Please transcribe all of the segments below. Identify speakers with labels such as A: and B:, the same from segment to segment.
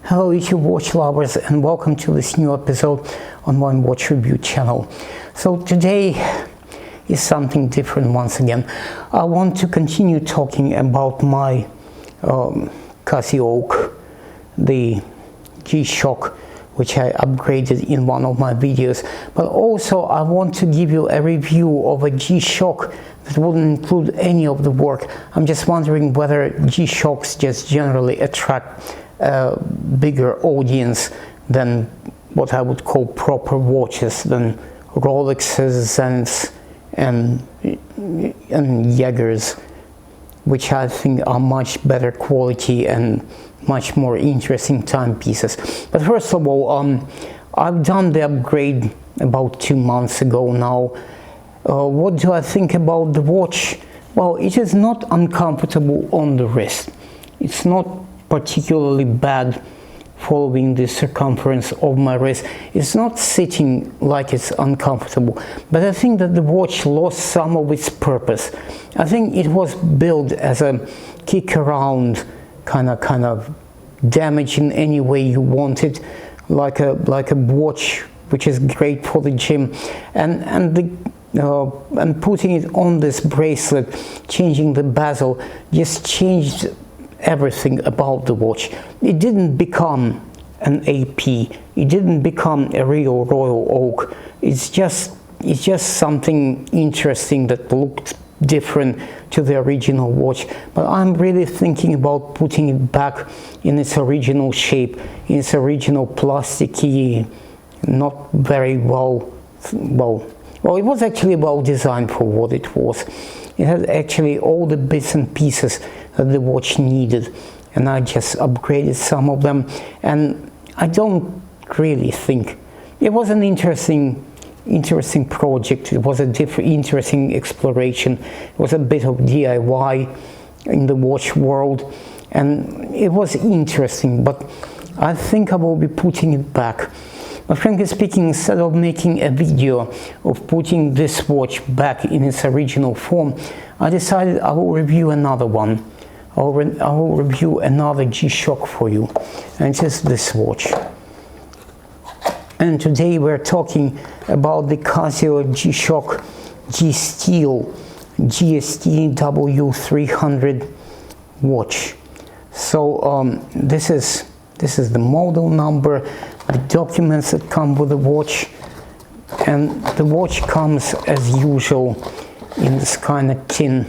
A: Hello YouTube watch lovers, and welcome to this new episode on my watch review channel. So today is something different once again. I want to continue talking about my Casioak, the G-Shock, which I upgraded in one of my videos, but also I want to give you a review of a G-Shock that wouldn't include any of the work. I'm just wondering whether G-Shocks just generally attract a bigger audience than what I would call proper watches, than Rolexes, Zeniths and Jaegers, which I think are much better quality and much more interesting timepieces. But first of all, I've done the upgrade about 2 months ago now. What do I think about the watch? Well, it is not uncomfortable on the wrist. It's not particularly bad following the circumference of my wrist. It's not sitting like it's uncomfortable, but I think that the watch lost some of its purpose. I think it was built as a kick around kind of damage in any way you want it, like a watch which is great for the gym, and putting it on this bracelet, changing the bezel, just changed everything about the watch. It didn't become an AP, it didn't become a real Royal Oak. It's just something interesting that looked different to the original watch, but I'm really thinking about putting it back in its original shape, in its original plasticky, not very well, it was actually well designed for what it was. It had actually all the bits and pieces that the watch needed, and I just upgraded some of them, and I don't really think it was an interesting project. It was a interesting exploration. It was a bit of DIY in the watch world, and it was interesting, but I think I will be putting it back. But frankly speaking, instead of making a video of putting this watch back in its original form, I decided I will review another one. I will review another G-Shock for you, and it is this watch. And today we're talking about the Casioak G-Shock G-Steel GST-W300 watch. So this is the model number, the documents that come with the watch, and the watch comes as usual in this kind of tin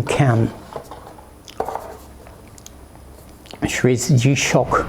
A: can, which reads G-Shock,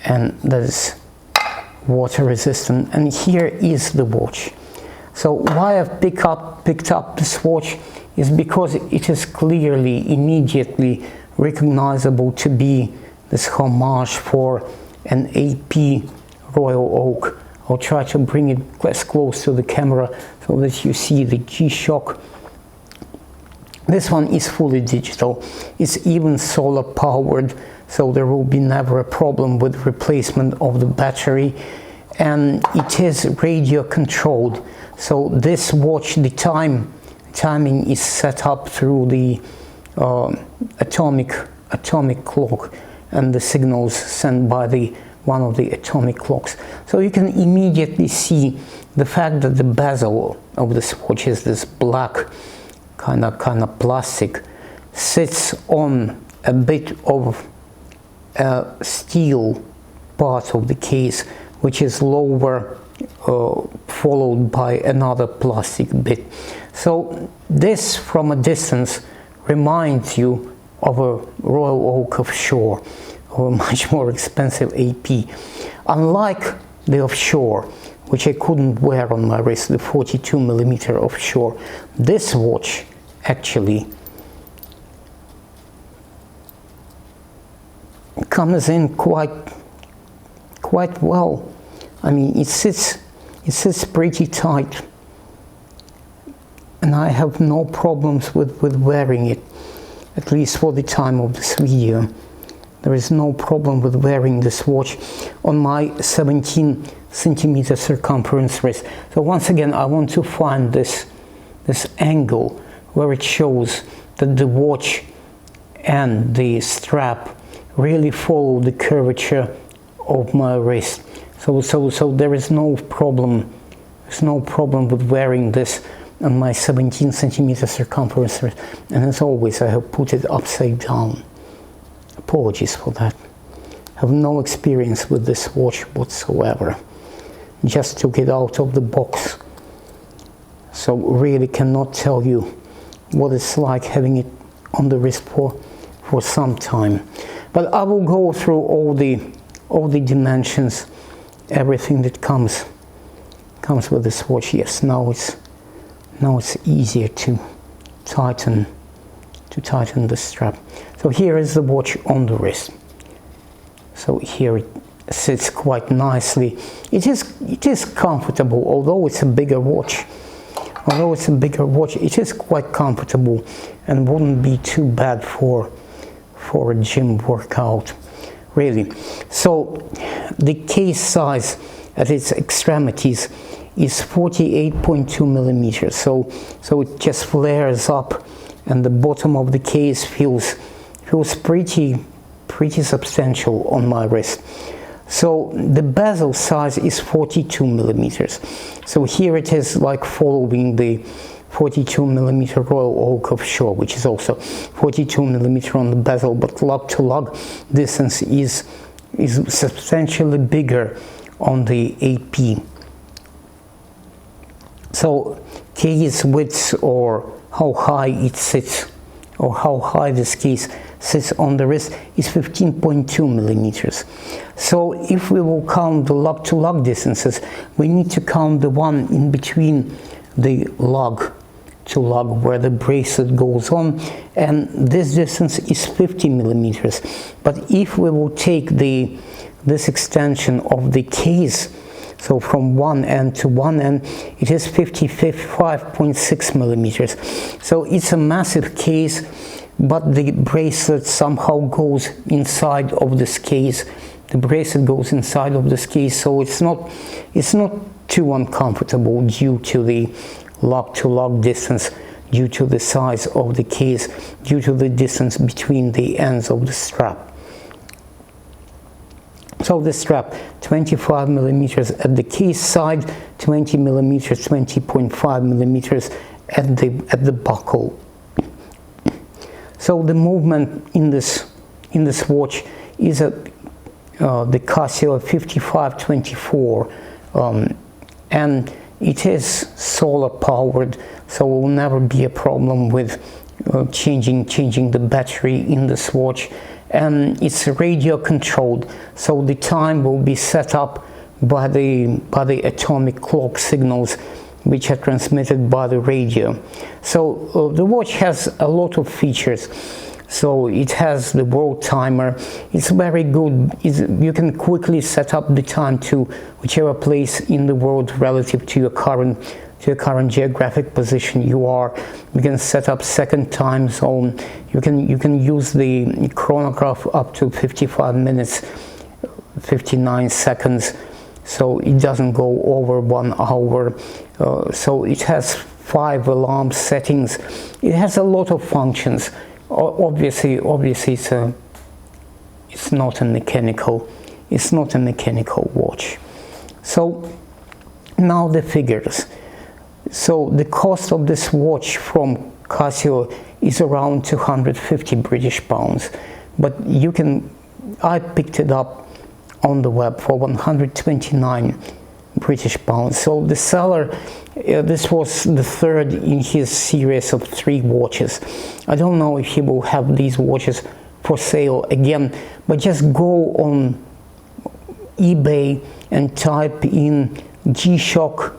A: and that is water resistant. And here is the watch. So why I've picked up this watch is because it is clearly, immediately recognizable to be this homage for an AP Royal Oak. I'll try to bring it as close to the camera so that you see the G-Shock. This one is fully digital. It's even solar powered, so there will be never a problem with replacement of the battery, and it is radio controlled. So this watch, the timing is set up through the atomic clock, and the signals sent by one of the atomic clocks. So you can immediately see the fact that the bezel of this watch is this black kind of plastic, sits on a bit of a steel part of the case, which is lower, followed by another plastic bit. So this, from a distance, reminds you of a Royal Oak offshore, or a much more expensive AP. Unlike the offshore, which I couldn't wear on my wrist, the 42mm offshore, this watch actually comes in quite well. I mean, it sits pretty tight, and I have no problems with wearing it, at least for the time of this video. There is no problem with wearing this watch on my 17cm circumference wrist. So once again, I want to find this angle where it shows that the watch and the strap really follow the curvature of my wrist. So there is no problem. There's no problem with wearing this on my 17 centimeter circumference wrist. And as always, I have put it upside down. Apologies for that. I have no experience with this watch whatsoever. Just took it out of the box. So really cannot tell you what it's like having it on the wrist for some time. But I will go through all the dimensions, everything that comes with this watch. Yes, now it's easier to tighten the strap. So here is the watch on the wrist. So here it sits quite nicely. It is comfortable, although it's a bigger watch. It is quite comfortable and wouldn't be too bad for a gym workout, really. So the case size at its extremities is 48.2 millimeters. So it just flares up, and the bottom of the case feels pretty substantial on my wrist. So the bezel size is 42 millimeters. So here it is like following the 42 millimeter Royal Oak offshore, which is also 42 millimeter on the bezel, but lug to lug distance is substantially bigger on the AP. So case width, or how high it sits, or how high this case sits on the wrist, is 15.2 millimeters. So if we will count the lug to lug distances, we need to count the one in between the lug to lug where the bracelet goes on, and this distance is 50 millimeters. But if we will take this extension of the case, so from one end to one end, it is 55.6 millimeters. So it's a massive case, but the bracelet somehow goes inside of this case. The bracelet goes inside of this case, so it's not too uncomfortable due to the lug to lug distance, due to the size of the case, due to the distance between the ends of the strap. So the strap, 25 millimeters at the case side, 20 millimeters, 20.5 millimeters at the buckle. So the movement in this watch is the Casioak 5524, and it is solar powered, so it will never be a problem with changing the battery in this watch. And it's radio controlled, so the time will be set up by the atomic clock signals which are transmitted by the radio. So the watch has a lot of features. So it has the world timer. It's very good. You can quickly set up the time to whichever place in the world relative to your current geographic position you are. You can set up second time zone. You can use the chronograph up to 55 minutes, 59 seconds, so it doesn't go over 1 hour. So it has 5 alarm settings. It has a lot of functions. Obviously, it's not a mechanical watch. So now the figures. So the cost of this watch from Casioak is around 250 British pounds, but I picked it up on the web for 129 British pounds. So the seller, this was the third in his series of 3 watches. I don't know if he will have these watches for sale again, but just go on eBay and type in G-Shock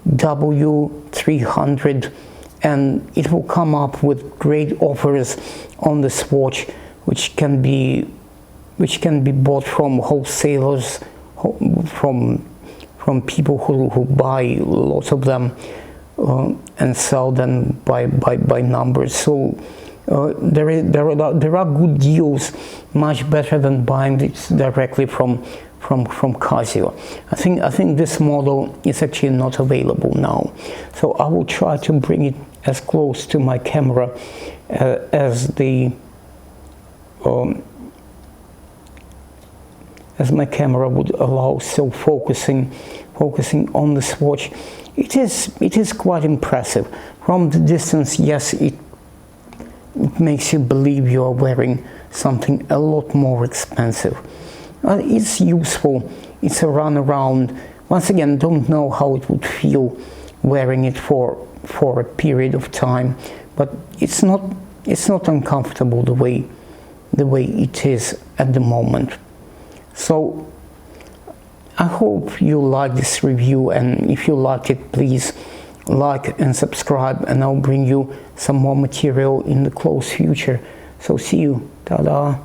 A: W300, and it will come up with great offers on this watch, which can be bought from wholesalers, from people who buy lots of them and sell them by numbers. So there are good deals, much better than buying it directly from Casioak. I think this model is actually not available now, so I will try to bring it as close to my camera as as my camera would allow, so focusing on the swatch. It is quite impressive. From the distance, yes, it makes you believe you are wearing something a lot more expensive. It's useful, it's a run around. Once again, don't know how it would feel wearing it for a period of time, but it's not uncomfortable the way it is at the moment. So I hope you like this review, and if you like it, please like and subscribe, and I'll bring you some more material in the close future. So see you. Ta-da.